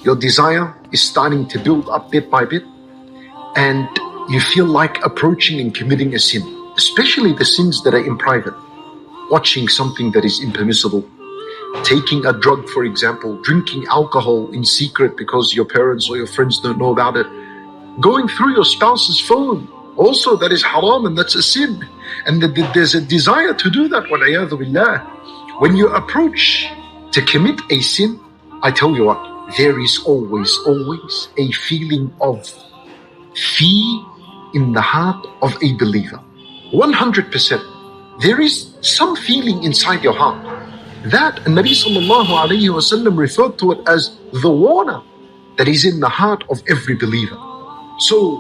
Your desire is starting to build up bit by bit, and you feel like approaching and committing a sin, especially the sins that are in private. Watching something that is impermissible, taking a drug, for example, drinking alcohol in secret because your parents or your friends don't know about it, going through your spouse's phone, also that is haram and that's a sin. And there's a desire to do that, وَالْعِيَاذُ بِاللَّهِ. When you approach to commit a sin, I tell you what, there is always a feeling of fear in the heart of a believer. 100%. There is some feeling inside your heart. That Nabi sallallahu alayhi wasallam referred to it as the warner that is in the heart of every believer. So,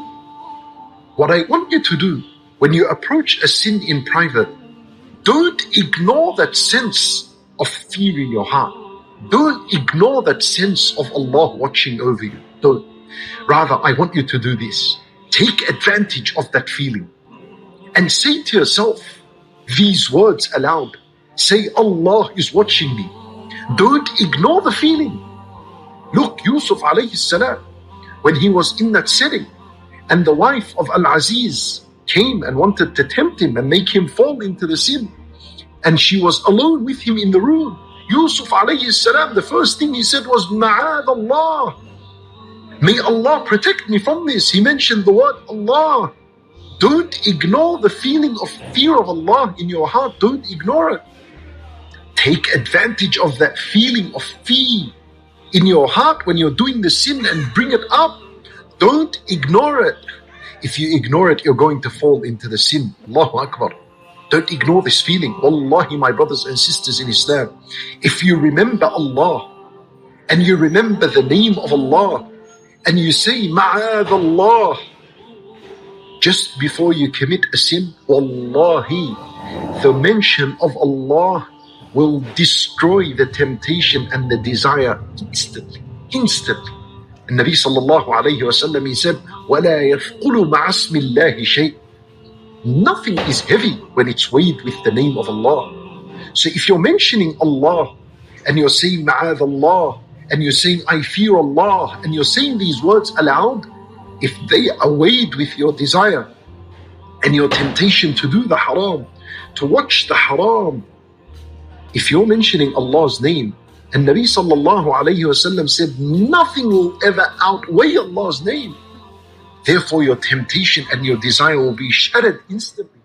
what I want you to do when you approach a sin in private, don't ignore that sense of fear in your heart. Don't ignore that sense of Allah watching over you. Don't. Rather, I want you to do this. Take advantage of that feeling and say to yourself these words aloud. Say, Allah is watching me. Don't ignore the feeling. Look, Yusuf alayhi salam, when he was in that setting, and the wife of Al-Aziz came and wanted to tempt him and make him fall into the sin, and she was alone with him in the room, Yusuf alayhi salam, the first thing he said was, Ma'ad Allah. May Allah protect me from this. He mentioned the word Allah. Don't ignore the feeling of fear of Allah in your heart. Don't ignore it. Take advantage of that feeling of fear in your heart when you're doing the sin and bring it up. Don't ignore it. If you ignore it, you're going to fall into the sin. Allahu Akbar. Don't ignore this feeling. Wallahi, my brothers and sisters in Islam, if you remember Allah and you remember the name of Allah and you say, Ma'ad Allah, just before you commit a sin, Wallahi, the mention of Allah will destroy the temptation and the desire instantly. Instantly. And Nabi sallallahu alayhi wa sallam, he said, وَلَا يَثْقُلُ مَعَ اسْمِ اللَّهِ شَيْءٍ. Nothing is heavy when it's weighed with the name of Allah. So if you're mentioning Allah and you're saying Ma'ad Allah and you're saying I fear Allah and you're saying these words aloud, if they are weighed with your desire and your temptation to do the haram, to watch the haram, if you're mentioning Allah's name, and Nabi sallallahu alayhi wasallam said nothing will ever outweigh Allah's name, therefore your temptation and your desire will be shattered instantly.